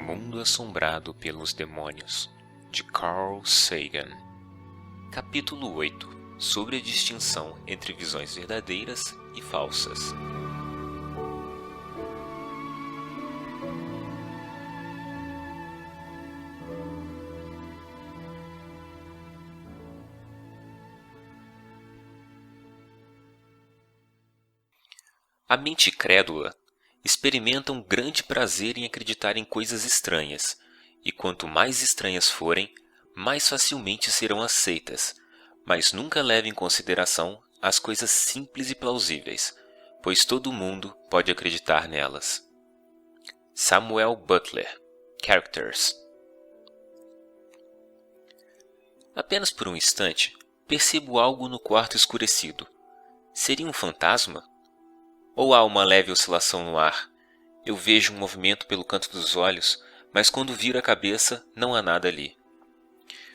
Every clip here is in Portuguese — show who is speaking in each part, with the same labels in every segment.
Speaker 1: Mundo Assombrado pelos Demônios, de Carl Sagan. Capítulo 8. Sobre a distinção entre visões verdadeiras e falsas. A mente crédula experimenta um grande prazer em acreditar em coisas estranhas, e quanto mais estranhas forem, mais facilmente serão aceitas, mas nunca leva em consideração as coisas simples e plausíveis, pois todo mundo pode acreditar nelas. Samuel Butler, Characters. Apenas por um instante, percebo algo no quarto escurecido. Seria um fantasma? Ou há uma leve oscilação no ar? Eu vejo um movimento pelo canto dos olhos, mas quando viro a cabeça, não há nada ali.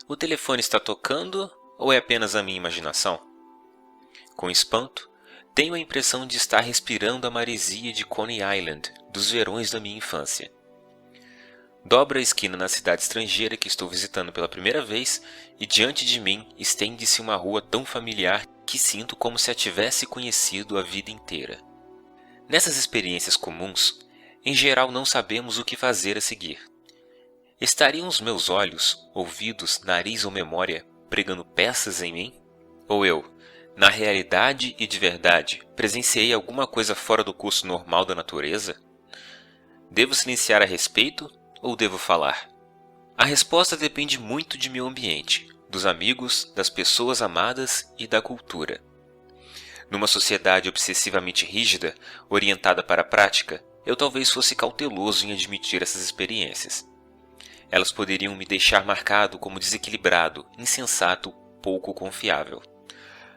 Speaker 1: O telefone está tocando ou é apenas a minha imaginação? Com espanto, tenho a impressão de estar respirando a maresia de Coney Island, dos verões da minha infância. Dobro a esquina na cidade estrangeira que estou visitando pela primeira vez e diante de mim estende-se uma rua tão familiar que sinto como se a tivesse conhecido a vida inteira. Nessas experiências comuns, em geral não sabemos o que fazer a seguir. Estariam os meus olhos, ouvidos, nariz ou memória pregando peças em mim? Ou eu, na realidade e de verdade, presenciei alguma coisa fora do curso normal da natureza? Devo silenciar a respeito ou devo falar? A resposta depende muito de meu ambiente, dos amigos, das pessoas amadas e da cultura. Numa sociedade obsessivamente rígida, orientada para a prática, eu talvez fosse cauteloso em admitir essas experiências. Elas poderiam me deixar marcado como desequilibrado, insensato, pouco confiável.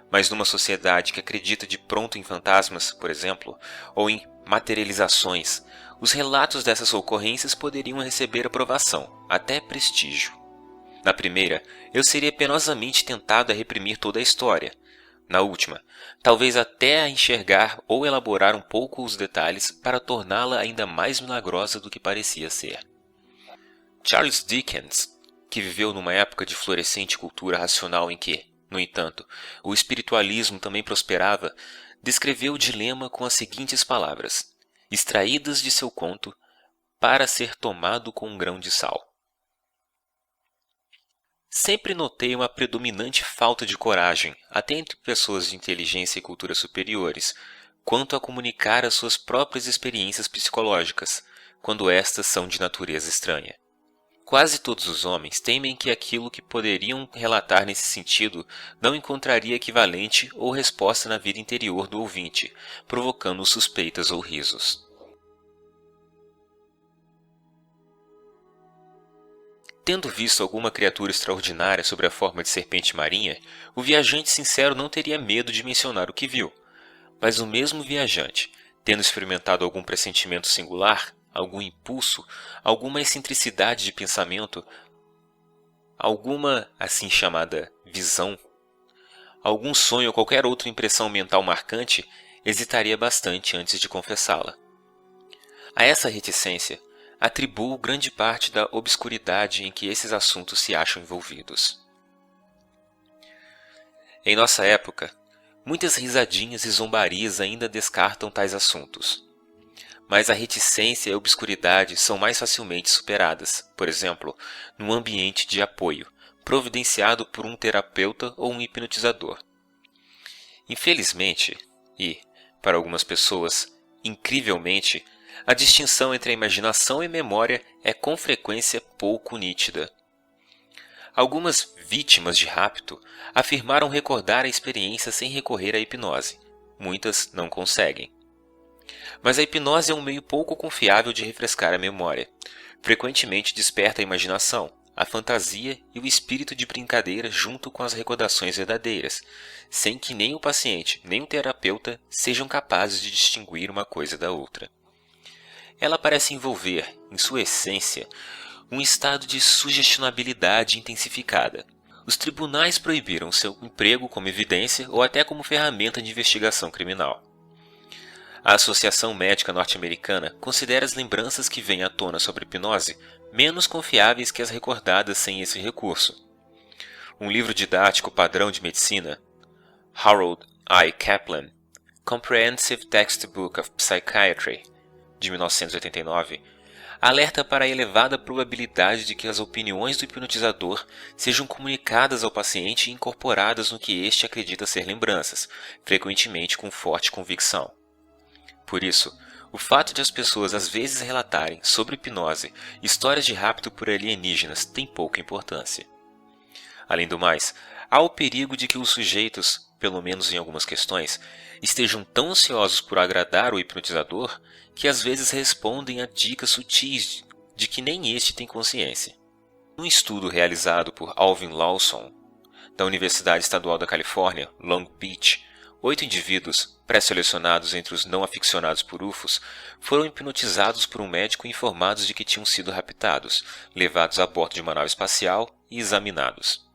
Speaker 1: Mas numa sociedade que acredita de pronto em fantasmas, por exemplo, ou em materializações, os relatos dessas ocorrências poderiam receber aprovação, até prestígio. Na primeira, eu seria penosamente tentado a reprimir toda a história. Na última, talvez até a enxergar ou elaborar um pouco os detalhes para torná-la ainda mais milagrosa do que parecia ser. Charles Dickens, que viveu numa época de florescente cultura racional em que, no entanto, o espiritualismo também prosperava, descreveu o dilema com as seguintes palavras, extraídas de seu conto, para ser tomado com um grão de sal. Sempre notei uma predominante falta de coragem, até entre pessoas de inteligência e cultura superiores, quanto a comunicar as suas próprias experiências psicológicas, quando estas são de natureza estranha. Quase todos os homens temem que aquilo que poderiam relatar nesse sentido não encontraria equivalente ou resposta na vida interior do ouvinte, provocando suspeitas ou risos. Tendo visto alguma criatura extraordinária sob a forma de serpente marinha, o viajante sincero não teria medo de mencionar o que viu. Mas o mesmo viajante, tendo experimentado algum pressentimento singular, algum impulso, alguma excentricidade de pensamento, alguma assim chamada visão, algum sonho ou qualquer outra impressão mental marcante, hesitaria bastante antes de confessá-la. A essa reticência, atribuo grande parte da obscuridade em que esses assuntos se acham envolvidos. Em nossa época, muitas risadinhas e zombarias ainda descartam tais assuntos. Mas a reticência e a obscuridade são mais facilmente superadas, por exemplo, num ambiente de apoio, providenciado por um terapeuta ou um hipnotizador. Infelizmente, e, para algumas pessoas, incrivelmente, a distinção entre a imaginação e a memória é com frequência pouco nítida. Algumas vítimas de rapto afirmaram recordar a experiência sem recorrer à hipnose. Muitas não conseguem. Mas a hipnose é um meio pouco confiável de refrescar a memória. Frequentemente desperta a imaginação, a fantasia e o espírito de brincadeira junto com as recordações verdadeiras, sem que nem o paciente nem o terapeuta sejam capazes de distinguir uma coisa da outra. Ela parece envolver, em sua essência, um estado de sugestionabilidade intensificada. Os tribunais proibiram seu emprego como evidência ou até como ferramenta de investigação criminal. A Associação Médica Norte-Americana considera as lembranças que vêm à tona sobre hipnose menos confiáveis que as recordadas sem esse recurso. Um livro didático padrão de medicina, Harold I. Kaplan, Comprehensive Textbook of Psychiatry, de 1989, alerta para a elevada probabilidade de que as opiniões do hipnotizador sejam comunicadas ao paciente e incorporadas no que este acredita ser lembranças, frequentemente com forte convicção. Por isso, o fato de as pessoas às vezes relatarem sobre hipnose histórias de rapto por alienígenas tem pouca importância. Além do mais, há o perigo de que os sujeitos, pelo menos em algumas questões, estejam tão ansiosos por agradar o hipnotizador que às vezes respondem a dicas sutis de que nem este tem consciência. Um estudo realizado por Alvin Lawson, da Universidade Estadual da Califórnia, Long Beach, 8 indivíduos, pré-selecionados entre os não aficionados por UFOs, foram hipnotizados por um médico e informados de que tinham sido raptados, levados a bordo de uma nave espacial e examinados.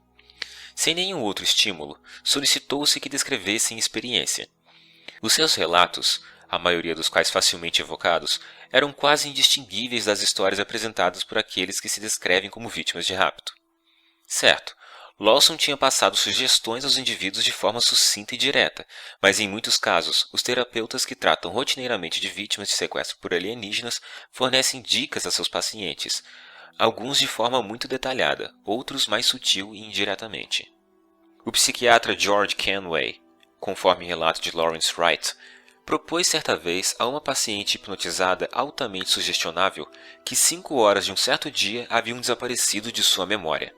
Speaker 1: Sem nenhum outro estímulo, solicitou-se que descrevessem experiência. Os seus relatos, a maioria dos quais facilmente evocados, eram quase indistinguíveis das histórias apresentadas por aqueles que se descrevem como vítimas de rapto. Certo, Lawson tinha passado sugestões aos indivíduos de forma sucinta e direta, mas em muitos casos, os terapeutas que tratam rotineiramente de vítimas de sequestro por alienígenas fornecem dicas a seus pacientes, alguns de forma muito detalhada, outros mais sutil e indiretamente. O psiquiatra George Kenway, conforme relato de Lawrence Wright, propôs certa vez a uma paciente hipnotizada altamente sugestionável que 5 horas de um certo dia haviam desaparecido de sua memória.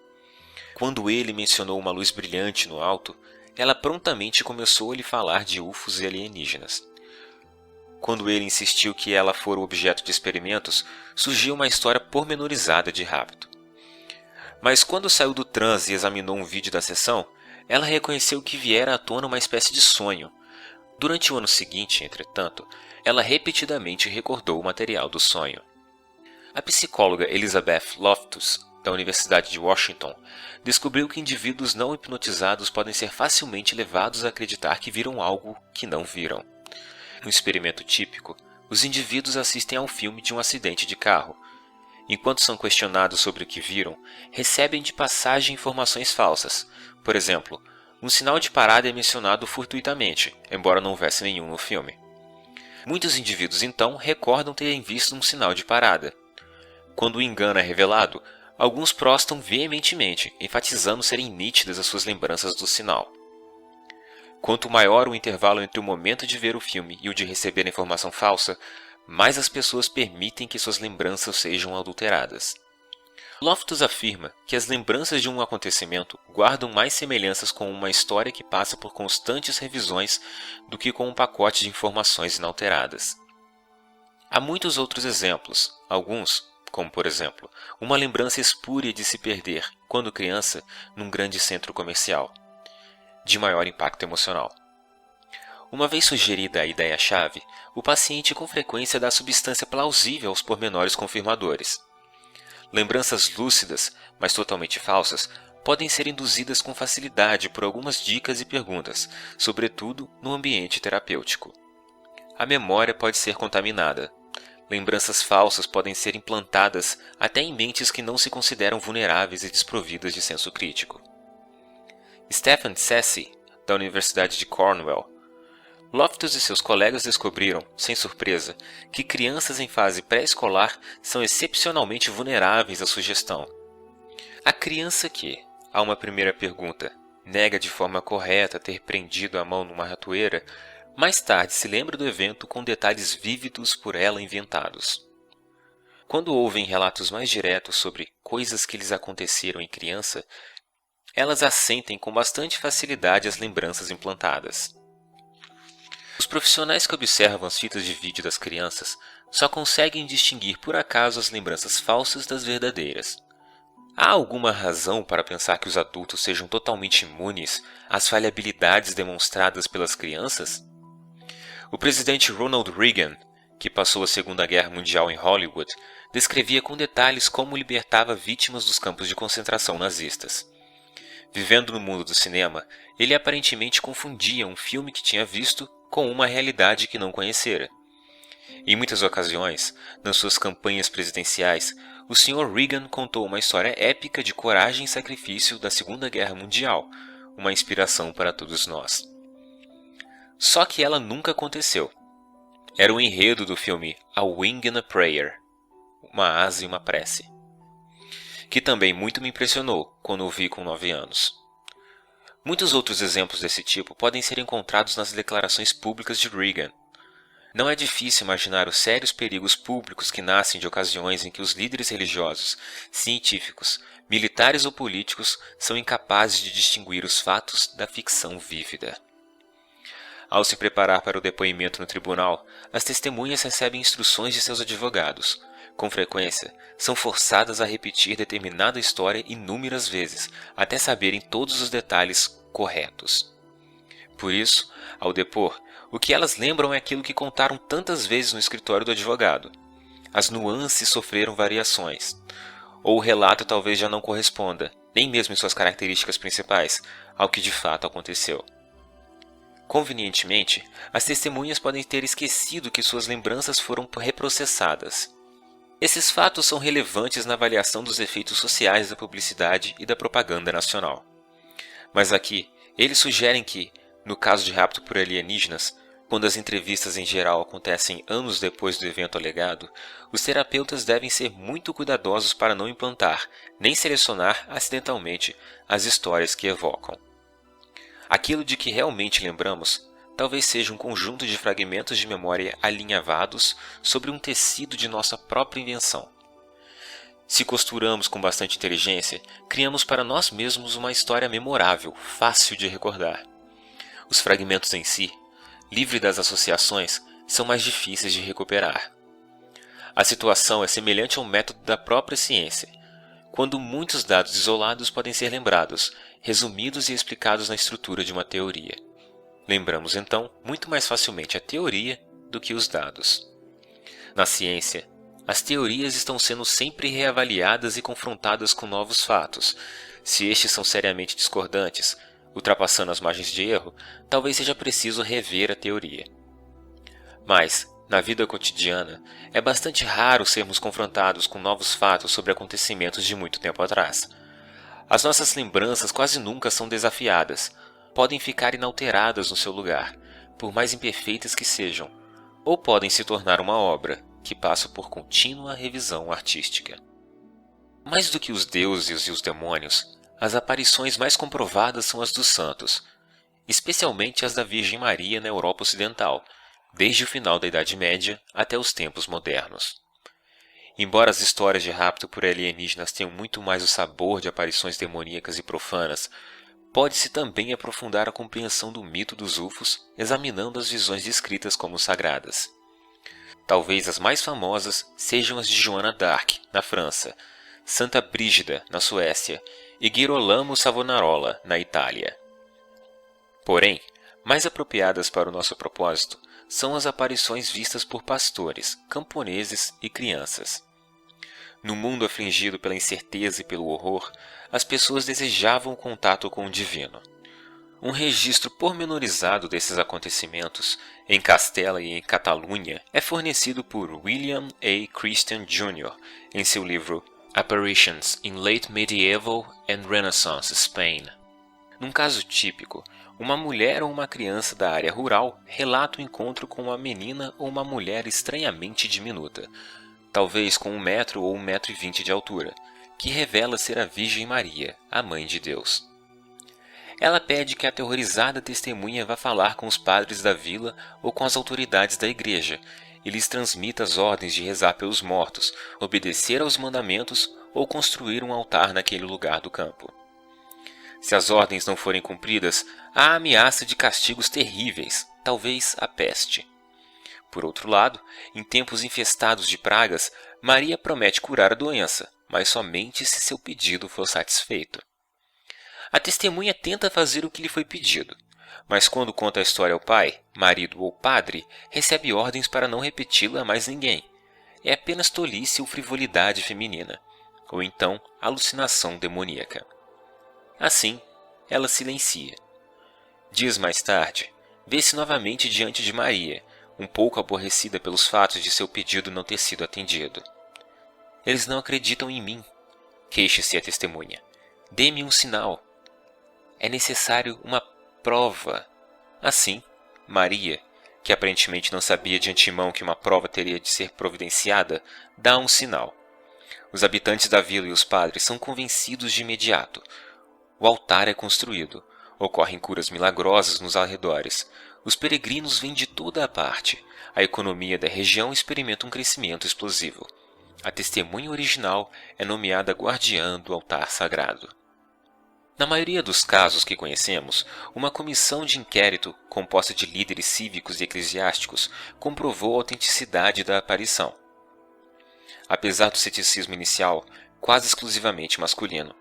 Speaker 1: Quando ele mencionou uma luz brilhante no alto, ela prontamente começou a lhe falar de UFOs e alienígenas. Quando ele insistiu que ela fora o objeto de experimentos, surgiu uma história pormenorizada de rapto. Mas quando saiu do transe e examinou um vídeo da sessão, ela reconheceu que viera à tona uma espécie de sonho. Durante o ano seguinte, entretanto, ela repetidamente recordou o material do sonho. A psicóloga Elizabeth Loftus, da Universidade de Washington, descobriu que indivíduos não hipnotizados podem ser facilmente levados a acreditar que viram algo que não viram. No experimento típico, os indivíduos assistem a um filme de um acidente de carro. Enquanto são questionados sobre o que viram, recebem de passagem informações falsas. Por exemplo, um sinal de parada é mencionado fortuitamente, embora não houvesse nenhum no filme. Muitos indivíduos então recordam terem visto um sinal de parada. Quando o engano é revelado, alguns prostam veementemente, enfatizando serem nítidas as suas lembranças do sinal. Quanto maior o intervalo entre o momento de ver o filme e o de receber a informação falsa, mais as pessoas permitem que suas lembranças sejam adulteradas. Loftus afirma que as lembranças de um acontecimento guardam mais semelhanças com uma história que passa por constantes revisões do que com um pacote de informações inalteradas. Há muitos outros exemplos, alguns, como por exemplo, uma lembrança espúria de se perder, quando criança, num grande centro comercial, de maior impacto emocional. Uma vez sugerida a ideia-chave, o paciente com frequência dá substância plausível aos pormenores confirmadores. Lembranças lúcidas, mas totalmente falsas, podem ser induzidas com facilidade por algumas dicas e perguntas, sobretudo no ambiente terapêutico. A memória pode ser contaminada. Lembranças falsas podem ser implantadas até em mentes que não se consideram vulneráveis e desprovidas de senso crítico. Stephen Ceci, da Universidade de Cornell, Loftus e seus colegas descobriram, sem surpresa, que crianças em fase pré-escolar são excepcionalmente vulneráveis à sugestão. A criança que, a uma primeira pergunta, nega de forma correta ter prendido a mão numa ratoeira, mais tarde se lembra do evento com detalhes vívidos por ela inventados. Quando ouvem relatos mais diretos sobre coisas que lhes aconteceram em criança, elas assentem com bastante facilidade as lembranças implantadas. Os profissionais que observam as fitas de vídeo das crianças só conseguem distinguir por acaso as lembranças falsas das verdadeiras. Há alguma razão para pensar que os adultos sejam totalmente imunes às falhabilidades demonstradas pelas crianças? O presidente Ronald Reagan, que passou a Segunda Guerra Mundial em Hollywood, descrevia com detalhes como libertava vítimas dos campos de concentração nazistas. Vivendo no mundo do cinema, ele aparentemente confundia um filme que tinha visto com uma realidade que não conhecera. Em muitas ocasiões, nas suas campanhas presidenciais, o Sr. Reagan contou uma história épica de coragem e sacrifício da Segunda Guerra Mundial, uma inspiração para todos nós. Só que ela nunca aconteceu. Era o enredo do filme A Wing and a Prayer, Uma Asa e uma Prece, que também muito me impressionou quando o vi com 9 anos. Muitos outros exemplos desse tipo podem ser encontrados nas declarações públicas de Reagan. Não é difícil imaginar os sérios perigos públicos que nascem de ocasiões em que os líderes religiosos, científicos, militares ou políticos são incapazes de distinguir os fatos da ficção vívida. Ao se preparar para o depoimento no tribunal, as testemunhas recebem instruções de seus advogados. Com frequência, são forçadas a repetir determinada história inúmeras vezes, até saberem todos os detalhes corretos. Por isso, ao depor, o que elas lembram é aquilo que contaram tantas vezes no escritório do advogado. As nuances sofreram variações, ou o relato talvez já não corresponda, nem mesmo em suas características principais, ao que de fato aconteceu. Convenientemente, as testemunhas podem ter esquecido que suas lembranças foram reprocessadas. Esses fatos são relevantes na avaliação dos efeitos sociais da publicidade e da propaganda nacional. Mas aqui, eles sugerem que, no caso de rapto por alienígenas, quando as entrevistas em geral acontecem anos depois do evento alegado, os terapeutas devem ser muito cuidadosos para não implantar, nem selecionar acidentalmente as histórias que evocam. Aquilo de que realmente lembramos talvez seja um conjunto de fragmentos de memória alinhavados sobre um tecido de nossa própria invenção. Se costuramos com bastante inteligência, criamos para nós mesmos uma história memorável, fácil de recordar. Os fragmentos em si, livre das associações, são mais difíceis de recuperar. A situação é semelhante ao método da própria ciência, quando muitos dados isolados podem ser lembrados, resumidos e explicados na estrutura de uma teoria. Lembramos então muito mais facilmente a teoria do que os dados. Na ciência, as teorias estão sendo sempre reavaliadas e confrontadas com novos fatos. Se estes são seriamente discordantes, ultrapassando as margens de erro, talvez seja preciso rever a teoria. Mas, na vida cotidiana, é bastante raro sermos confrontados com novos fatos sobre acontecimentos de muito tempo atrás. As nossas lembranças quase nunca são desafiadas, podem ficar inalteradas no seu lugar, por mais imperfeitas que sejam, ou podem se tornar uma obra que passa por contínua revisão artística. Mais do que os deuses e os demônios, as aparições mais comprovadas são as dos santos, especialmente as da Virgem Maria na Europa Ocidental, desde o final da Idade Média até os tempos modernos. Embora as histórias de rapto por alienígenas tenham muito mais o sabor de aparições demoníacas e profanas, pode-se também aprofundar a compreensão do mito dos UFOs examinando as visões descritas como sagradas. Talvez as mais famosas sejam as de Joana d'Arc, na França, Santa Brígida, na Suécia, e Girolamo Savonarola, na Itália. Porém, mais apropriadas para o nosso propósito são as aparições vistas por pastores, camponeses e crianças. No mundo afligido pela incerteza e pelo horror, as pessoas desejavam contato com o divino. Um registro pormenorizado desses acontecimentos, em Castela e em Catalunha, é fornecido por William A. Christian Jr. em seu livro Apparitions in Late Medieval and Renaissance Spain. Num caso típico, uma mulher ou uma criança da área rural relata o encontro com uma menina ou uma mulher estranhamente diminuta, talvez com 1 metro ou 1,20 m de altura, que revela ser a Virgem Maria, a Mãe de Deus. Ela pede que a aterrorizada testemunha vá falar com os padres da vila ou com as autoridades da igreja e lhes transmita as ordens de rezar pelos mortos, obedecer aos mandamentos ou construir um altar naquele lugar do campo. Se as ordens não forem cumpridas, há ameaça de castigos terríveis, talvez a peste. Por outro lado, em tempos infestados de pragas, Maria promete curar a doença, mas somente se seu pedido for satisfeito. A testemunha tenta fazer o que lhe foi pedido, mas quando conta a história ao pai, marido ou padre, recebe ordens para não repeti-la a mais ninguém. É apenas tolice ou frivolidade feminina, ou então alucinação demoníaca. Assim, ela silencia. Dias mais tarde, vê-se novamente diante de Maria, um pouco aborrecida pelos fatos de seu pedido não ter sido atendido. Eles não acreditam em mim, queixa-se a testemunha. Dê-me um sinal. É necessário uma prova. Assim, Maria, que aparentemente não sabia de antemão que uma prova teria de ser providenciada, dá um sinal. Os habitantes da vila e os padres são convencidos de imediato. O altar é construído. Ocorrem curas milagrosas nos arredores. Os peregrinos vêm de toda a parte. A economia da região experimenta um crescimento explosivo. A testemunha original é nomeada guardiã do altar sagrado. Na maioria dos casos que conhecemos, uma comissão de inquérito, composta de líderes cívicos e eclesiásticos, comprovou a autenticidade da aparição. Apesar do ceticismo inicial, quase exclusivamente masculino.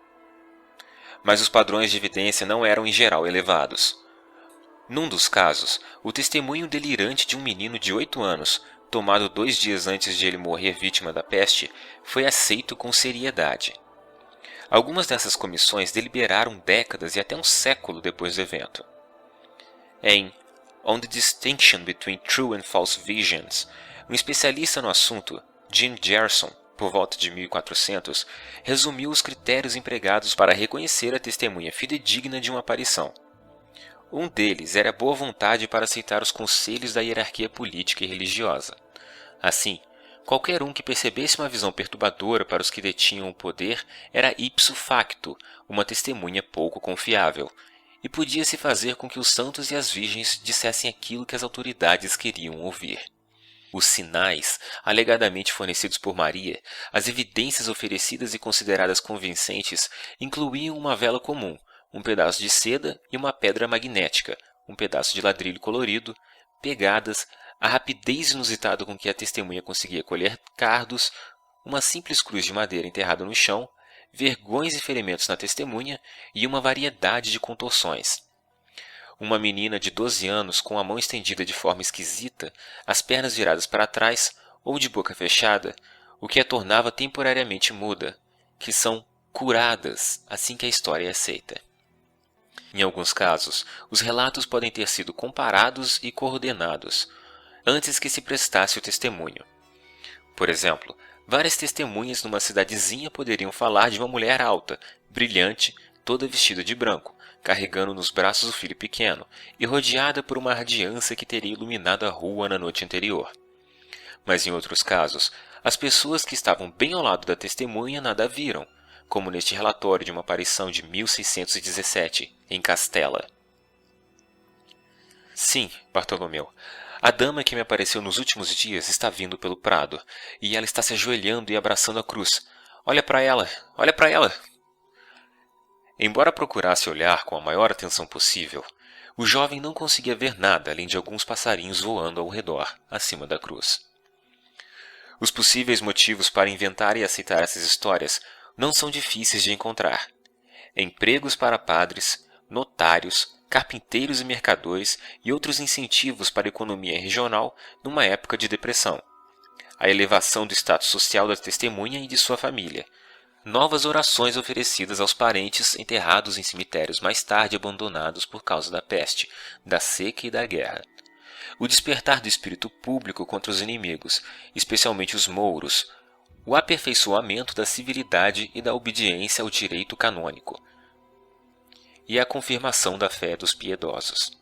Speaker 1: Mas os padrões de evidência não eram em geral elevados. Num dos casos, o testemunho delirante de um menino de 8 anos, tomado 2 dias antes de ele morrer vítima da peste, foi aceito com seriedade. Algumas dessas comissões deliberaram décadas e até um século depois do evento. Em On the Distinction Between True and False Visions, um especialista no assunto, Jim Gerson, por volta de 1400, resumiu os critérios empregados para reconhecer a testemunha fidedigna de uma aparição. Um deles era a boa vontade para aceitar os conselhos da hierarquia política e religiosa. Assim, qualquer um que percebesse uma visão perturbadora para os que detinham o poder era ipso facto uma testemunha pouco confiável, e podia-se fazer com que os santos e as virgens dissessem aquilo que as autoridades queriam ouvir. Os sinais, alegadamente fornecidos por Maria, as evidências oferecidas e consideradas convincentes, incluíam uma vela comum, um pedaço de seda e uma pedra magnética, um pedaço de ladrilho colorido, pegadas, a rapidez inusitada com que a testemunha conseguia colher cardos, uma simples cruz de madeira enterrada no chão, vergões e ferimentos na testemunha e uma variedade de contorções. Uma menina de 12 anos com a mão estendida de forma esquisita, as pernas viradas para trás ou de boca fechada, o que a tornava temporariamente muda, que são curadas assim que a história é aceita. Em alguns casos, os relatos podem ter sido comparados e coordenados, antes que se prestasse o testemunho. Por exemplo, várias testemunhas numa cidadezinha poderiam falar de uma mulher alta, brilhante, toda vestida de branco, carregando nos braços o filho pequeno e rodeada por uma radiância que teria iluminado a rua na noite anterior. Mas em outros casos, as pessoas que estavam bem ao lado da testemunha nada viram, como neste relatório de uma aparição de 1617, em Castela. Sim, Bartolomeu, a dama que me apareceu nos últimos dias está vindo pelo prado, e ela está se ajoelhando e abraçando a cruz. Olha para ela! Olha para ela! Embora procurasse olhar com a maior atenção possível, o jovem não conseguia ver nada além de alguns passarinhos voando ao redor, acima da cruz. Os possíveis motivos para inventar e aceitar essas histórias não são difíceis de encontrar. Empregos para padres, notários, carpinteiros e mercadores e outros incentivos para a economia regional numa época de depressão. A elevação do status social da testemunha e de sua família. Novas orações oferecidas aos parentes enterrados em cemitérios mais tarde abandonados por causa da peste, da seca e da guerra. O despertar do espírito público contra os inimigos, especialmente os mouros. O aperfeiçoamento da civilidade e da obediência ao direito canônico. E a confirmação da fé dos piedosos.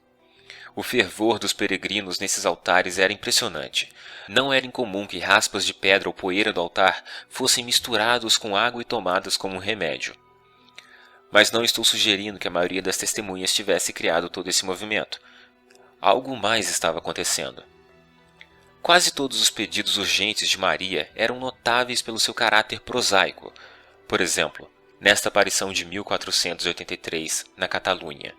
Speaker 1: O fervor dos peregrinos nesses altares era impressionante. Não era incomum que raspas de pedra ou poeira do altar fossem misturados com água e tomadas como um remédio. Mas não estou sugerindo que a maioria das testemunhas tivesse criado todo esse movimento. Algo mais estava acontecendo. Quase todos os pedidos urgentes de Maria eram notáveis pelo seu caráter prosaico. Por exemplo, nesta aparição de 1483, na Catalunha.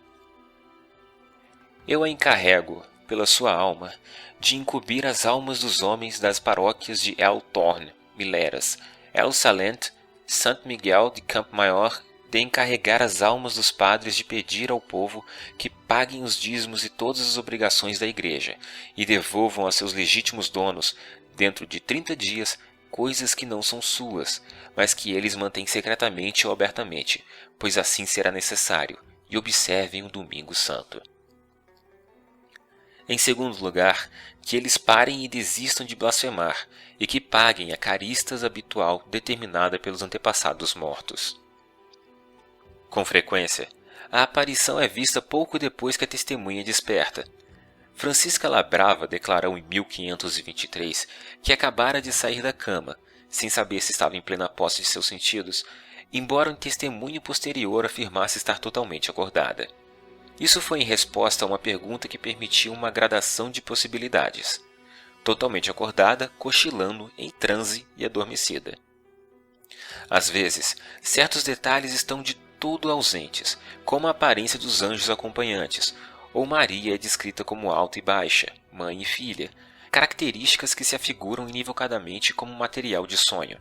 Speaker 1: Eu a encarrego, pela sua alma, de incumbir as almas dos homens das paróquias de El Torn, Mileras, El Salent, Sant Miguel de Campo-Maior, de encarregar as almas dos padres de pedir ao povo que paguem os dízimos e todas as obrigações da igreja, e devolvam a seus legítimos donos, dentro de 30 dias, coisas que não são suas, mas que eles mantêm secretamente ou abertamente, pois assim será necessário, e observem o domingo santo. Em segundo lugar, que eles parem e desistam de blasfemar, e que paguem a caristas habitual determinada pelos antepassados mortos. Com frequência, a aparição é vista pouco depois que a testemunha desperta. Francisca Labrava declarou em 1523 que acabara de sair da cama, sem saber se estava em plena posse de seus sentidos, embora um testemunho posterior afirmasse estar totalmente acordada. Isso foi em resposta a uma pergunta que permitia uma gradação de possibilidades. Totalmente acordada, cochilando, em transe e adormecida. Às vezes, certos detalhes estão de todo ausentes, como a aparência dos anjos acompanhantes, ou Maria é descrita como alta e baixa, mãe e filha, características que se afiguram inivocadamente como material de sonho.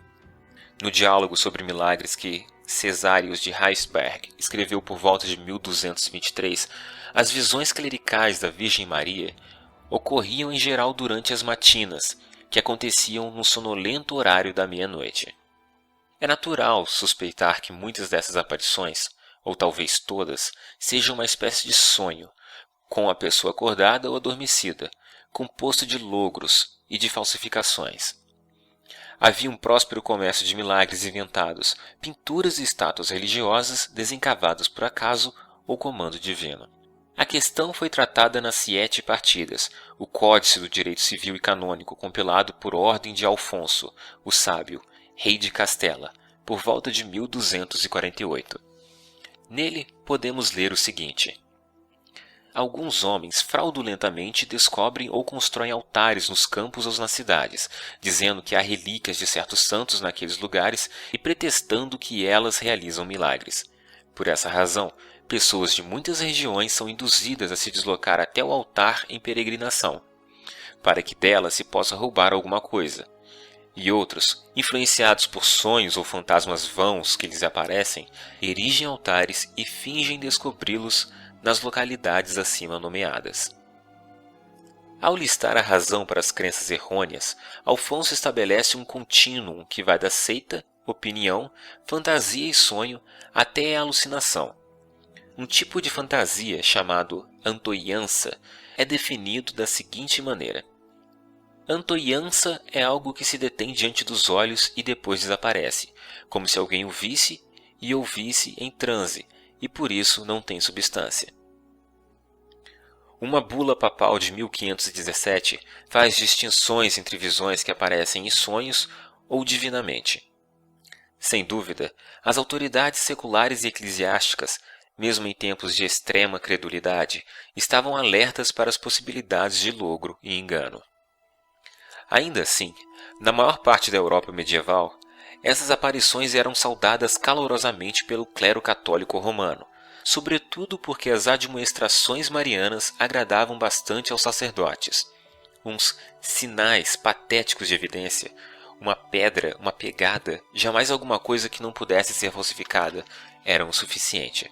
Speaker 1: No diálogo sobre milagres que Cesários de Heisberg escreveu por volta de 1223, as visões clericais da Virgem Maria ocorriam em geral durante as matinas, que aconteciam no sonolento horário da meia-noite. É natural suspeitar que muitas dessas aparições, ou talvez todas, sejam uma espécie de sonho, com a pessoa acordada ou adormecida, composto de logros e de falsificações. Havia um próspero comércio de milagres inventados, pinturas e estátuas religiosas desencavadas por acaso ou comando divino. A questão foi tratada nas Siete Partidas, o Códice do Direito Civil e Canônico compilado por ordem de Alfonso, o Sábio, rei de Castela, por volta de 1248. Nele podemos ler o seguinte: alguns homens fraudulentamente descobrem ou constroem altares nos campos ou nas cidades, dizendo que há relíquias de certos santos naqueles lugares e pretextando que elas realizam milagres. Por essa razão, pessoas de muitas regiões são induzidas a se deslocar até o altar em peregrinação, para que dela se possa roubar alguma coisa. E outros, influenciados por sonhos ou fantasmas vãos que lhes aparecem, erigem altares e fingem descobri-los nas localidades acima nomeadas. Ao listar a razão para as crenças errôneas, Alfonso estabelece um contínuo que vai da seita, opinião, fantasia e sonho até a alucinação. Um tipo de fantasia chamado antoiança é definido da seguinte maneira: antoiança é algo que se detém diante dos olhos e depois desaparece, como se alguém o visse e ouvisse em transe, e por isso não tem substância. Uma bula papal de 1517 faz distinções entre visões que aparecem em sonhos ou divinamente. Sem dúvida, as autoridades seculares e eclesiásticas, mesmo em tempos de extrema credulidade, estavam alertas para as possibilidades de logro e engano. Ainda assim, na maior parte da Europa medieval, essas aparições eram saudadas calorosamente pelo clero católico romano, sobretudo porque as admoestações marianas agradavam bastante aos sacerdotes. Uns sinais patéticos de evidência, uma pedra, uma pegada, jamais alguma coisa que não pudesse ser falsificada, eram o suficiente.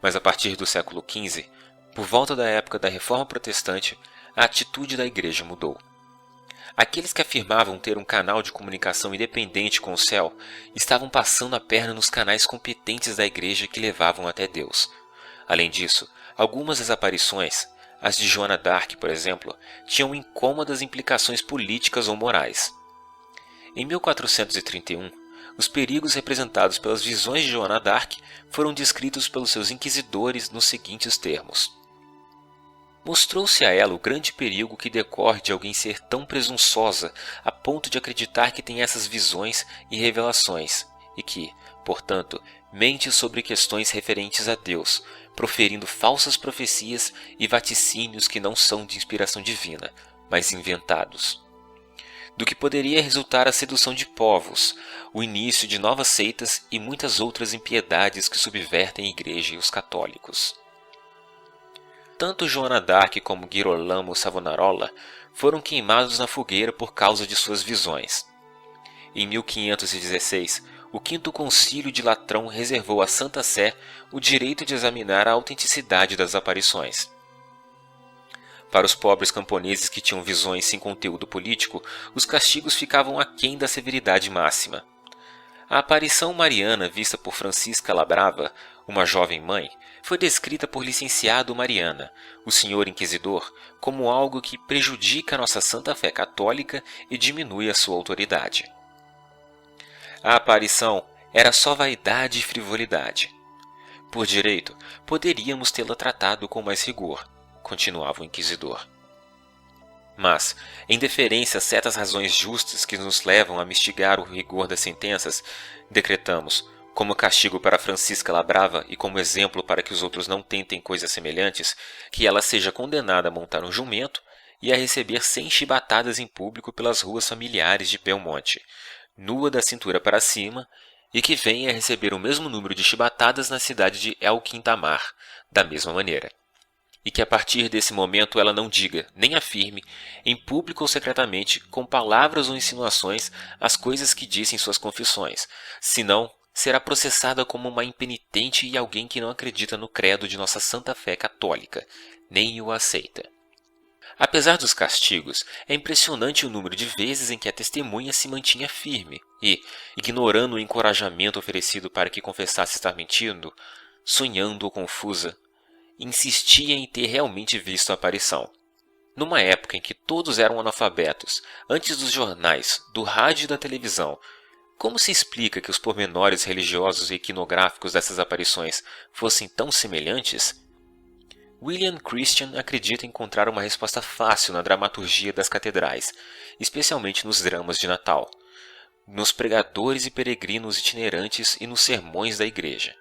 Speaker 1: Mas a partir do século XV, por volta da época da Reforma Protestante, a atitude da Igreja mudou. Aqueles que afirmavam ter um canal de comunicação independente com o céu estavam passando a perna nos canais competentes da Igreja que levavam até Deus. Além disso, algumas das aparições, as de Joana d'Arc, por exemplo, tinham incômodas implicações políticas ou morais. Em 1431, os perigos representados pelas visões de Joana d'Arc foram descritos pelos seus inquisidores nos seguintes termos: mostrou-se a ela o grande perigo que decorre de alguém ser tão presunçosa a ponto de acreditar que tem essas visões e revelações, e que, portanto, mente sobre questões referentes a Deus, proferindo falsas profecias e vaticínios que não são de inspiração divina, mas inventados. Do que poderia resultar a sedução de povos, o início de novas seitas e muitas outras impiedades que subvertem a Igreja e os católicos. Tanto Joana d'Arc como Girolamo Savonarola foram queimados na fogueira por causa de suas visões. Em 1516, o Quinto Concílio de Latrão reservou à Santa Sé o direito de examinar a autenticidade das aparições. Para os pobres camponeses que tinham visões sem conteúdo político, os castigos ficavam aquém da severidade máxima. A aparição mariana vista por Francisca Labrava, uma jovem mãe, foi descrita por licenciado Mariana, o senhor inquisidor, como algo que prejudica nossa santa fé católica e diminui a sua autoridade. A aparição era só vaidade e frivolidade. Por direito, poderíamos tê-la tratado com mais rigor, continuava o inquisidor. Mas, em deferência a certas razões justas que nos levam a mistigar o rigor das sentenças, decretamos, como castigo para Francisca Labrava e como exemplo para que os outros não tentem coisas semelhantes, que ela seja condenada a montar um jumento e a receber 100 chibatadas em público pelas ruas familiares de Belmonte, nua da cintura para cima, e que venha a receber o mesmo número de chibatadas na cidade de El Quintamar, da mesma maneira. E que a partir desse momento ela não diga, nem afirme, em público ou secretamente, com palavras ou insinuações, as coisas que disse em suas confissões, senão será processada como uma impenitente e alguém que não acredita no credo de nossa santa fé católica, nem o aceita. Apesar dos castigos, é impressionante o número de vezes em que a testemunha se mantinha firme e, ignorando o encorajamento oferecido para que confessasse estar mentindo, sonhando ou confusa, insistia em ter realmente visto a aparição. Numa época em que todos eram analfabetos, antes dos jornais, do rádio e da televisão, como se explica que os pormenores religiosos e iconográficos dessas aparições fossem tão semelhantes? William Christian acredita encontrar uma resposta fácil na dramaturgia das catedrais, especialmente nos dramas de Natal, nos pregadores e peregrinos itinerantes e nos sermões da igreja.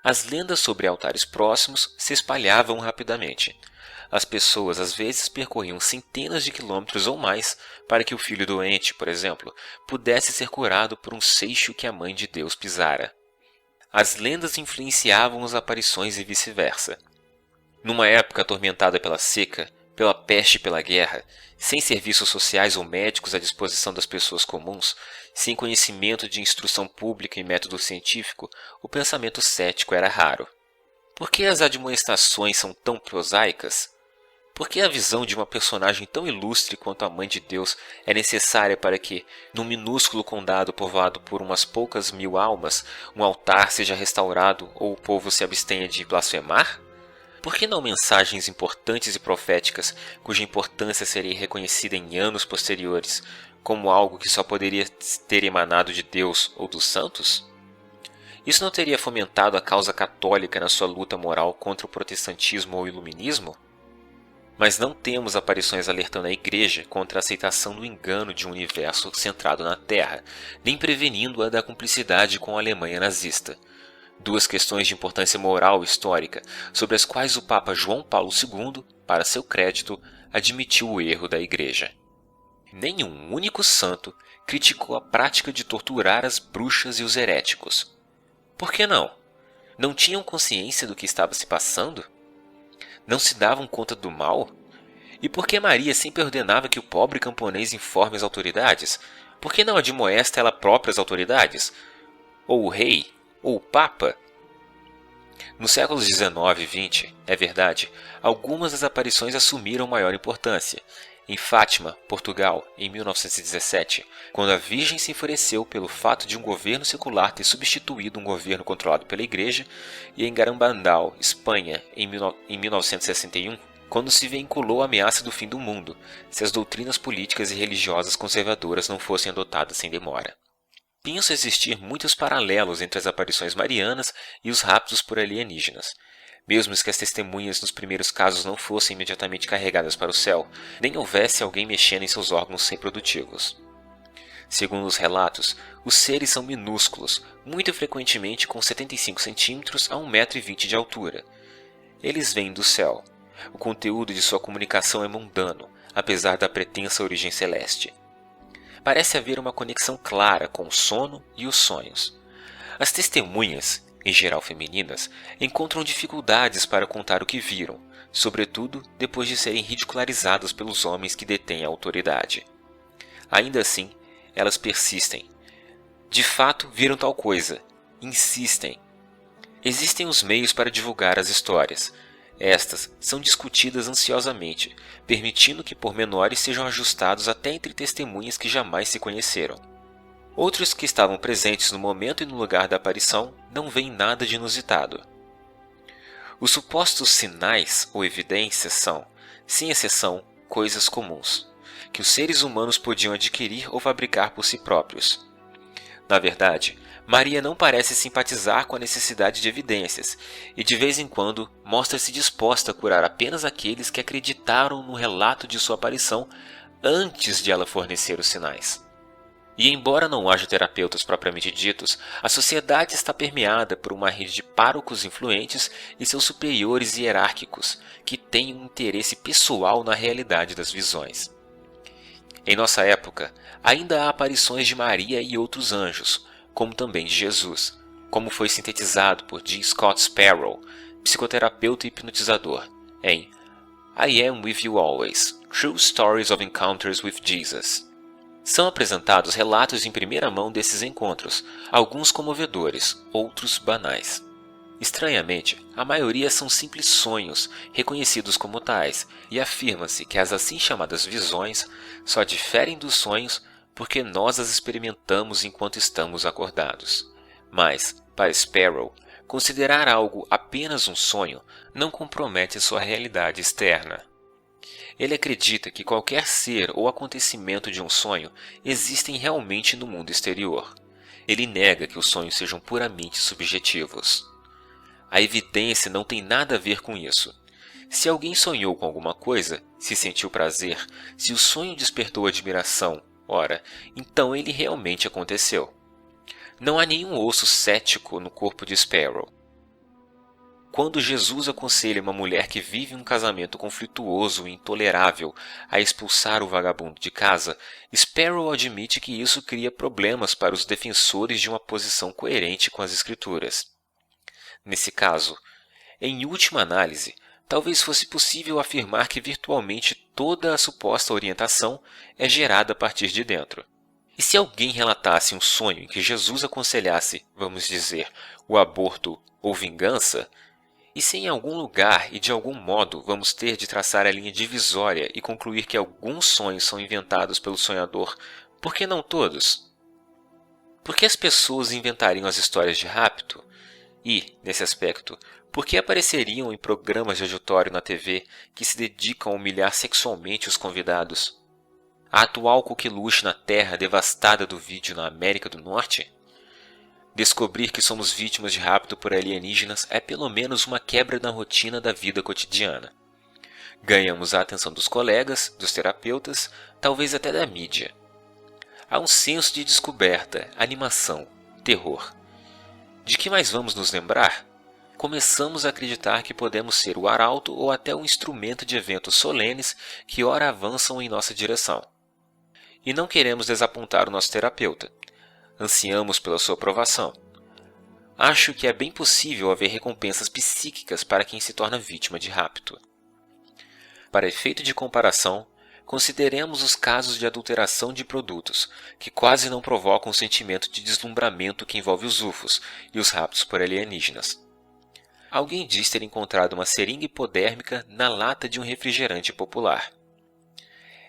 Speaker 1: As lendas sobre altares próximos se espalhavam rapidamente. As pessoas às vezes percorriam centenas de quilômetros ou mais para que o filho doente, por exemplo, pudesse ser curado por um seixo que a Mãe de Deus pisara. As lendas influenciavam as aparições e vice-versa. Numa época atormentada pela seca, pela peste e pela guerra, sem serviços sociais ou médicos à disposição das pessoas comuns, sem conhecimento de instrução pública e método científico, o pensamento cético era raro. Por que as admoestações são tão prosaicas? Por que a visão de uma personagem tão ilustre quanto a Mãe de Deus é necessária para que, num minúsculo condado povoado por umas poucas mil almas, um altar seja restaurado ou o povo se abstenha de blasfemar? Por que não mensagens importantes e proféticas, cuja importância seria reconhecida em anos posteriores, como algo que só poderia ter emanado de Deus ou dos santos? Isso não teria fomentado a causa católica na sua luta moral contra o protestantismo ou o iluminismo? Mas não temos aparições alertando a Igreja contra a aceitação do engano de um universo centrado na Terra, nem prevenindo-a da cumplicidade com a Alemanha nazista. Duas questões de importância moral e histórica, sobre as quais o Papa João Paulo II, para seu crédito, admitiu o erro da Igreja. Nenhum único santo criticou a prática de torturar as bruxas e os heréticos. Por que não? Não tinham consciência do que estava se passando? Não se davam conta do mal? E por que Maria sempre ordenava que o pobre camponês informe as autoridades? Por que não admoesta ela própria as autoridades? Ou o rei? Ou o Papa? Nos séculos XIX e XX, é verdade, algumas das aparições assumiram maior importância. Em Fátima, Portugal, em 1917, quando a Virgem se enfureceu pelo fato de um governo secular ter substituído um governo controlado pela Igreja, e em Garambandal, Espanha, em 1961, quando se vinculou a ameaça do fim do mundo, se as doutrinas políticas e religiosas conservadoras não fossem adotadas sem demora. Penso existir muitos paralelos entre as aparições marianas e os raptos por alienígenas. Mesmo que as testemunhas nos primeiros casos não fossem imediatamente carregadas para o céu, nem houvesse alguém mexendo em seus órgãos reprodutivos. Segundo os relatos, os seres são minúsculos, muito frequentemente com 75 centímetros a 1,20 m de altura. Eles vêm do céu. O conteúdo de sua comunicação é mundano, apesar da pretensa origem celeste. Parece haver uma conexão clara com o sono e os sonhos. As testemunhas, em geral femininas, encontram dificuldades para contar o que viram, sobretudo depois de serem ridicularizadas pelos homens que detêm a autoridade. Ainda assim, elas persistem. De fato, viram tal coisa. Insistem. Existem os meios para divulgar as histórias. Estas são discutidas ansiosamente, permitindo que pormenores sejam ajustados até entre testemunhas que jamais se conheceram. Outros que estavam presentes no momento e no lugar da aparição não veem nada de inusitado. Os supostos sinais ou evidências são, sem exceção, coisas comuns, que os seres humanos podiam adquirir ou fabricar por si próprios. Na verdade, Maria não parece simpatizar com a necessidade de evidências e de vez em quando mostra-se disposta a curar apenas aqueles que acreditaram no relato de sua aparição antes de ela fornecer os sinais. E embora não haja terapeutas propriamente ditos, a sociedade está permeada por uma rede de párocos influentes e seus superiores hierárquicos, que têm um interesse pessoal na realidade das visões. Em nossa época, ainda há aparições de Maria e outros anjos, como também de Jesus, como foi sintetizado por G. Scott Sparrow, psicoterapeuta e hipnotizador, em I Am With You Always, True Stories of Encounters with Jesus. São apresentados relatos em primeira mão desses encontros, alguns comovedores, outros banais. Estranhamente, a maioria são simples sonhos, reconhecidos como tais, e afirma-se que as assim chamadas visões só diferem dos sonhos porque nós as experimentamos enquanto estamos acordados. Mas, para Sparrow, considerar algo apenas um sonho não compromete sua realidade externa. Ele acredita que qualquer ser ou acontecimento de um sonho existem realmente no mundo exterior. Ele nega que os sonhos sejam puramente subjetivos. A evidência não tem nada a ver com isso. Se alguém sonhou com alguma coisa, se sentiu prazer, se o sonho despertou admiração, ora, então ele realmente aconteceu. Não há nenhum osso cético no corpo de Sparrow. Quando Jesus aconselha uma mulher que vive um casamento conflituoso e intolerável a expulsar o vagabundo de casa, Sparrow admite que isso cria problemas para os defensores de uma posição coerente com as Escrituras. Nesse caso, em última análise, talvez fosse possível afirmar que virtualmente toda a suposta orientação é gerada a partir de dentro. E se alguém relatasse um sonho em que Jesus aconselhasse, vamos dizer, o aborto ou vingança, e se em algum lugar e de algum modo vamos ter de traçar a linha divisória e concluir que alguns sonhos são inventados pelo sonhador, por que não todos? Por que as pessoas inventariam as histórias de rapto? E, nesse aspecto, por que apareceriam em programas de auditório na TV que se dedicam a humilhar sexualmente os convidados? A atual coqueluche na terra devastada do vídeo na América do Norte? Descobrir que somos vítimas de rapto por alienígenas é pelo menos uma quebra na rotina da vida cotidiana. Ganhamos a atenção dos colegas, dos terapeutas, talvez até da mídia. Há um senso de descoberta, animação, terror. De que mais vamos nos lembrar? Começamos a acreditar que podemos ser o arauto ou até um instrumento de eventos solenes que ora avançam em nossa direção. E não queremos desapontar o nosso terapeuta. Ansiamos pela sua aprovação. Acho que é bem possível haver recompensas psíquicas para quem se torna vítima de rapto. Para efeito de comparação, consideremos os casos de adulteração de produtos, que quase não provocam o sentimento de deslumbramento que envolve os UFOs e os raptos por alienígenas. Alguém diz ter encontrado uma seringa hipodérmica na lata de um refrigerante popular.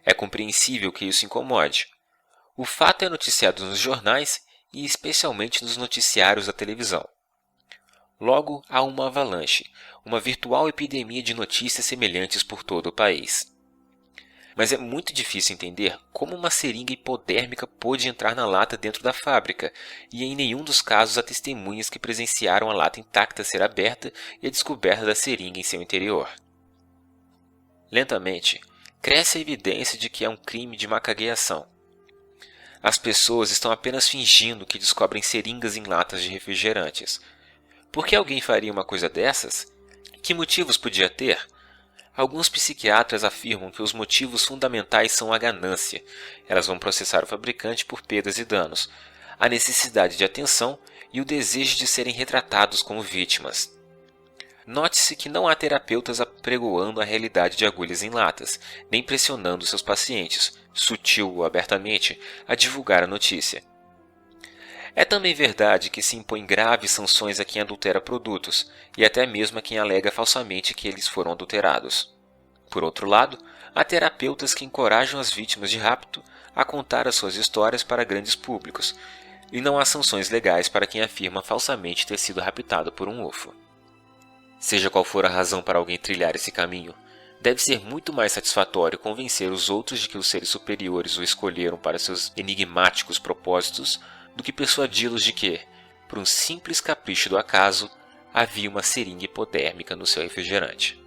Speaker 1: É compreensível que isso incomode. O fato é noticiado nos jornais e especialmente nos noticiários da televisão. Logo, há uma avalanche, uma virtual epidemia de notícias semelhantes por todo o país. Mas é muito difícil entender como uma seringa hipodérmica pôde entrar na lata dentro da fábrica, e em nenhum dos casos há testemunhas que presenciaram a lata intacta ser aberta e a descoberta da seringa em seu interior. Lentamente, cresce a evidência de que é um crime de macagueação. As pessoas estão apenas fingindo que descobrem seringas em latas de refrigerantes. Por que alguém faria uma coisa dessas? Que motivos podia ter? Alguns psiquiatras afirmam que os motivos fundamentais são a ganância. Elas vão processar o fabricante por perdas e danos, a necessidade de atenção e o desejo de serem retratados como vítimas. Note-se que não há terapeutas apregoando a realidade de agulhas em latas, nem pressionando seus pacientes, sutil ou abertamente, a divulgar a notícia. É também verdade que se impõem graves sanções a quem adultera produtos, e até mesmo a quem alega falsamente que eles foram adulterados. Por outro lado, há terapeutas que encorajam as vítimas de rapto a contar as suas histórias para grandes públicos, e não há sanções legais para quem afirma falsamente ter sido raptado por um UFO. Seja qual for a razão para alguém trilhar esse caminho, deve ser muito mais satisfatório convencer os outros de que os seres superiores o escolheram para seus enigmáticos propósitos do que persuadi-los de que, por um simples capricho do acaso, havia uma seringa hipodérmica no seu refrigerante.